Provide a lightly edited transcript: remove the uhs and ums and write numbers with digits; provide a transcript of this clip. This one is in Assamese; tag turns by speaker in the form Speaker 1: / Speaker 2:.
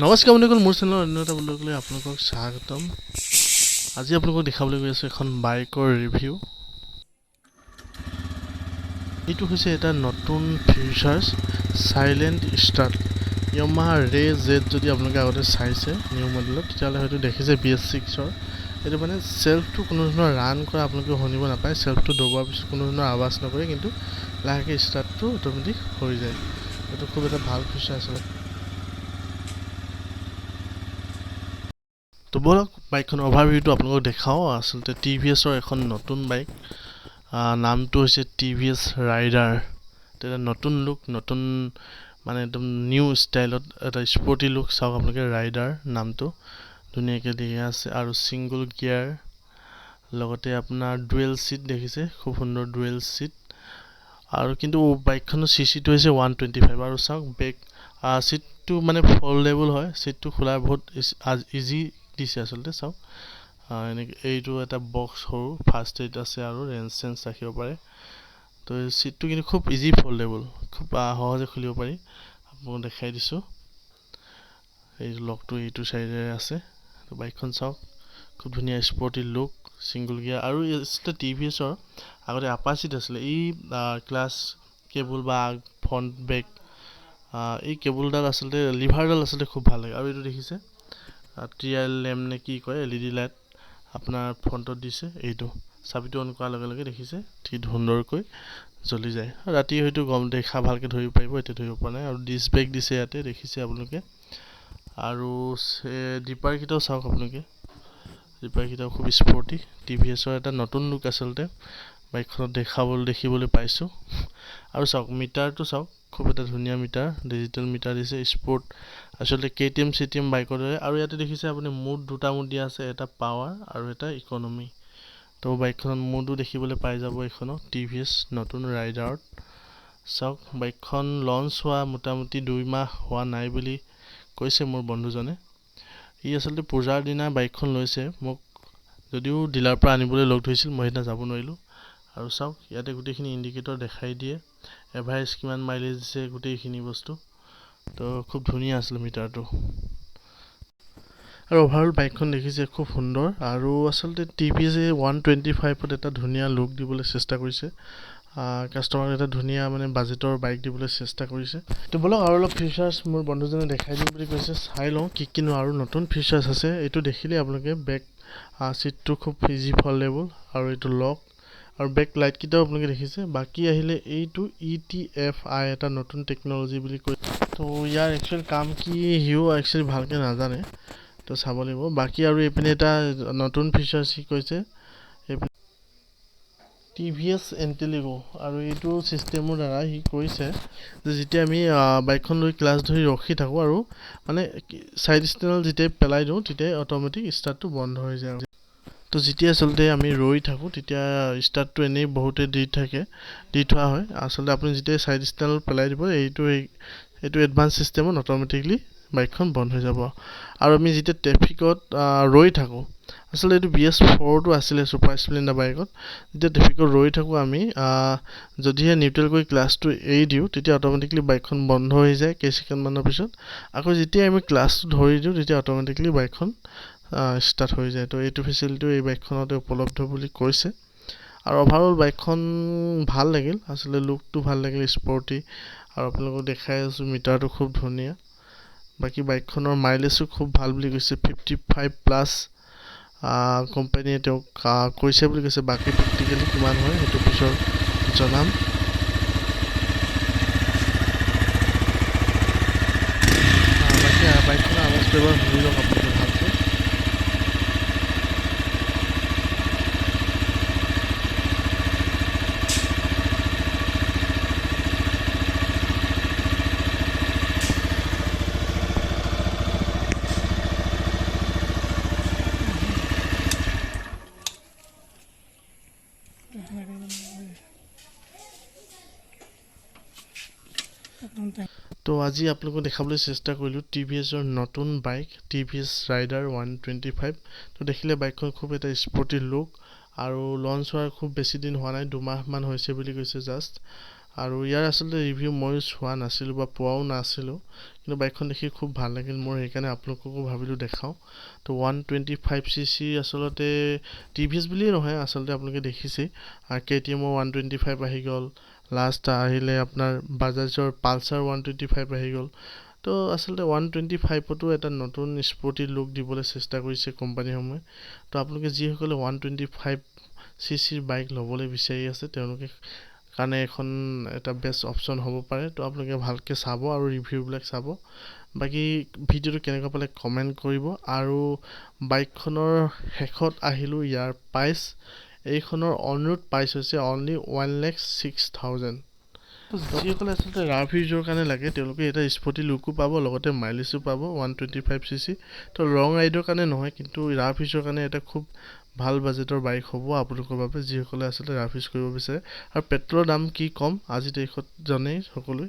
Speaker 1: নমস্কাৰ বন্ধুসকল, মোৰ চেনেলৰ অন্য এটা ব্লগলৈ আপোনালোকক স্বাগতম। আজি আপোনালোকক দেখাবলৈ গৈ আছোঁ এখন বাইকৰ ৰিভিউ। এইটো হৈছে এটা নতুন ফিচাৰ্ছ চাইলেণ্ট ষ্টাৰ্ট য়ামাহা ৰে জেড। যদি আপোনালোকে আগতে চাইছে নিউ মডেলত, তেতিয়াহ'লে হয়তো দেখিছে BS6ৰ। এইটো মানে চেল্ফটো কোনো ধৰণৰ ৰান কৰা আপোনালোকে শুনিব নাপায়। চেল্ফটো দবোৱাৰ পিছত কোনো ধৰণৰ আৱাজ নকৰে, কিন্তু লাহেকৈ ষ্টাৰ্টটো অট'মেটিক হৈ যায়। এইটো খুব এটা ভাল ফিচাৰ আচলতে। তো বলক বাইকখন অভাৰভিউটো আপোনালোকক দেখাওঁ। আচলতে TVSৰ এখন নতুন বাইক, নামটো হৈছে TVS Rider। এটা নতুন লুক, নতুন মানে একদম নিউ ষ্টাইলত এটা স্পৰ্টি লুক। চাওক আপোনালোকে, ৰাইডাৰ নামটো ধুনীয়াকৈ দিয়া আছে আৰু ছিংগল গিয়াৰ, লগতে আপোনাৰ ডুৱেল ছিট দেখিছে, খুব সুন্দৰ ডুৱেল ছিট। আৰু কিন্তু বাইকখনৰ CC-টো হৈছে 125। আৰু চাওক বেক ছিটটো মানে ফল্ডেবল হয়, ছিটটো খোলাৰ বহুত ইজি দিছে আচলতে। চাওক এনেকৈ এইটো এটা বক্স সৰু ফাৰ্ষ্ট এইড আছে আৰু ৰেঞ্চ ৰাখিব পাৰে। তো ছিটটো কিন্তু খুব ইজি ফল্ডেবল, খুব সহজে খুলিব পাৰি। আপোনাক দেখাই দিছোঁ, এই লকটো এইটো চাইডেৰে আছে। তো বাইকখন চাওক, খুব ধুনীয়া স্পৰ্টি লুক, ছিংগল গিয়াৰ। আৰু আচলতে TVSৰ আগতে আপাচিত আছিলে। এই ক্লাছ কেবল বা ফ্ৰণ্ট বেক এই কেবলডাল আচলতে লিভাৰডাল আচলতে খুব ভাল লাগে। আৰু এইটো দেখিছে ট্ৰিয়েল লেম্প নে কি কয়, LED লাইট আপোনাৰ ফ্ৰণ্টত দিছে। এইটো চাবিটো অন কৰাৰ লগে লগে দেখিছে কি সুন্দৰকৈ জ্বলি যায়। ৰাতি হয়তো দেখা ভালকৈ ধৰিব পাৰিব, এতিয়া ধৰিব পৰা নাই। আৰু ডিছ ব্ৰেক দিছে ইয়াতে, দেখিছে আপোনালোকে। আৰু ডিপাৰকেইটাও চাওক আপোনালোকে, ডিপাৰকেইটাও খুব স্পৰ্টি। TVSৰ এটা নতুন লুক আচলতে বাইকখনত দেখিবলৈ পাইছোঁ। আৰু চাওক মিটাৰটো চাওক, খুব এটা ধুনীয়া মিটাৰ, ডিজিটেল মিটাৰ দিছে। স্পৰ্ট আচলতে KTM CTM বাইকৰ দৰে। আৰু ইয়াতে দেখিছে আপুনি দুটা মুড দিয়া আছে, এটা পাৱাৰ আৰু এটা ইকনমি। তো বাইকখনত মুডো দেখিবলৈ পাই যাব এইখনত TVS নতুন ৰাইডাৰত। চাওক বাইকখন লঞ্চ হোৱা মোটামুটি 2 মাহ হোৱা নাই বুলি কৈছে মোৰ বন্ধুজনে। ই আচলতে পূজাৰ দিনা বাইকখন লৈছে, মোক যদিও ডিলাৰ পৰা আনিবলৈ লগ ধৰিছিল, মই সেইদিনা যাব নোৱাৰিলোঁ। আৰু চাওক ইয়াতে গোটেইখিনি ইণ্ডিকেটৰ দেখাই দিয়ে, এভাৰেজ কিমান মাইলেজ দিছে, গোটেইখিনি বস্তু। তো খুব ধুনীয়া আছিলে মিটাৰটো। আৰু অভাৰঅল বাইকখন দেখিছে খুব সুন্দৰ। আৰু আচলতে TVSে 125ত এটা ধুনীয়া লুক দিবলৈ চেষ্টা কৰিছে, কাষ্টমাৰক এটা ধুনীয়া মানে বাজেটৰ বাইক দিবলৈ চেষ্টা কৰিছে। তো বলক আৰু অলপ ফিচাৰ্ছ মোৰ বন্ধুজনে দেখাই দিম বুলি কৈছে, চাই লওঁ কি কিনো আৰু নতুন ফিচাৰ্ছ আছে। এইটো দেখিলে আপোনালোকে বেক ছিটটো খুব ইজি ফল্ডেবল, আৰু এইটো লক আৰু বেক লাইটকেইটাও আপোনালোকে দেখিছে। বাকী আহিলে এইটো ETFI এটা নতুন টেকন'লজি বুলি কৈ। তো ইয়াৰ একচুৱেল কাম কি সিও একচুৱেলি ভালকৈ নাজানে, তো চাব লাগিব। বাকী আৰু এইপিনে এটা নতুন ফিচাৰ্ছ সি কৈছে, TVS ইণ্টেলিগো। আৰু এইটো ছিষ্টেমৰ দ্বাৰা সি কৈছে যে যেতিয়া আমি বাইকখন লৈ ক্লাছ ধৰি ৰখি থাকোঁ আৰু মানে ছাইড ষ্টেণ্ডত যেতিয়াই পেলাই দিওঁ, তেতিয়াই অট'মেটিক ষ্টাৰ্টটো বন্ধ হৈ যায়। তো যেতিয়া আচলতে আমি ৰৈ থাকোঁ, তেতিয়া ষ্টাৰ্টটো এনেই বহুতে দি থোৱা হয়। আচলতে আপুনি যেতিয়া ছাইড ষ্টেণ্ডত পেলাই দিব, এইটো এডভান্স ছিষ্টেমত অট'মেটিকলি বাইকখন বন্ধ হৈ যাব। আৰু আমি যেতিয়া ট্ৰেফিকত ৰৈ থাকোঁ, আচলতে এইটো BS4টো আছিলে ছুপাৰ স্প্লেণ্ডাৰ বাইকত। যেতিয়া ট্ৰেফিকত ৰৈ থাকোঁ আমি, যদিহে নিউট্ৰেল কৰি ক্লাছটো এৰি দিওঁ, তেতিয়া অট'মেটিকলি বাইকখন বন্ধ হৈ যায় কেইছেকেণ্ডমানৰ পিছত। আকৌ যেতিয়া আমি ক্লাছটো ধৰি দিওঁ, তেতিয়া অট'মেটিকলি বাইকখন ষ্টাৰ্ট হৈ যায়। তো এইটো ফেচিলিটিও এই বাইকখনতে উপলব্ধ বুলি কৈছে। আৰু অভাৰঅল বাইকখন ভাল লাগিল, আচলতে লুকটো ভাল লাগিল, স্পৰ্টি। আৰু আপোনালোকক দেখাই আছোঁ মিটাৰটো খুব ধুনীয়া। বাকী বাইকখনৰ মাইলেজো খুব ভাল বুলি কৈছে, 55+ কোম্পানীয়ে তেওঁক কৈছে বুলি কৈছে। বাকী প্ৰেক্টিকেলি কিমান হয় সেইটো পিছত জনাম। বাকী বাইকখনৰ আৱাজটো এবাৰ শুনি লওক আপোনালোকে ভালকৈ। তো আজি আপোনালোকক দেখাবলৈ চেষ্টা কৰিলোঁ TVSৰ নতুন বাইক TVS Rider 125। তো দেখিলে বাইকখন খুব এটা স্পৰ্টি লুক, আৰু লঞ্চ হোৱাৰ খুব বেছি দিন হোৱা নাই, 2 মাহমান হৈছে বুলি কৈছে জাষ্ট। আৰু ইয়াৰ আচলতে ৰিভিউ ময়ো চোৱা নাছিলোঁ বা পোৱাও নাছিলোঁ, কিন্তু বাইকখন দেখি খুব ভাল লাগিল মোৰ, সেইকাৰণে আপোনালোককো ভাবিলোঁ দেখাওঁ। তো 125cc আচলতে TVS বুলিয়ে নহয়, আচলতে আপোনালোকে দেখিছেই KTMৰ 125 আহি গ'ল, লাষ্ট আহিলে আপোনাৰ বাজাজৰ পালচাৰ 125 আহি গ'ল। তো আচলতে 125তো এটা নতুন স্পৰ্টি লুক দিবলৈ চেষ্টা কৰিছে কোম্পানীসমূহে। তো আপোনালোকে যিসকলে 125cc বাইক ল'বলৈ বিচাৰি আছে তেওঁলোকে কাৰণে এখন এটা বেষ্ট অপশ্যন হ'ব পাৰে। তো আপোনালোকে ভালকৈ চাব আৰু ৰিভিউবিলাক চাব। বাকী ভিডিঅ'টো কেনেকুৱা পালে কমেণ্ট কৰিব। আৰু বাইকখনৰ শেষত আহিলোঁ ইয়াৰ প্ৰাইচ। এইখনৰ অনৰোড প্ৰাইচ হৈছে অনলি 1,06,000। যিসকলে আচলতে ৰাফ ইউজৰ কাৰণে লাগে তেওঁলোকে এটা স্পৰ্টি লুকো পাব, লগতে মাইলেজো পাব 125cc। তো লং ৰাইডৰ কাৰণে নহয়, কিন্তু ৰাফ ইউজৰ কাৰণে এটা খুব ভাল বাজেটৰ বাইক হ'ব আপোনালোকৰ বাবে, যিসকলে আচলতে ৰাফ ইউজ কৰিব বিচাৰে। আৰু পেট্ৰলৰ দাম কি কম আজিৰ তাৰিখত জানেই সকলোৱে।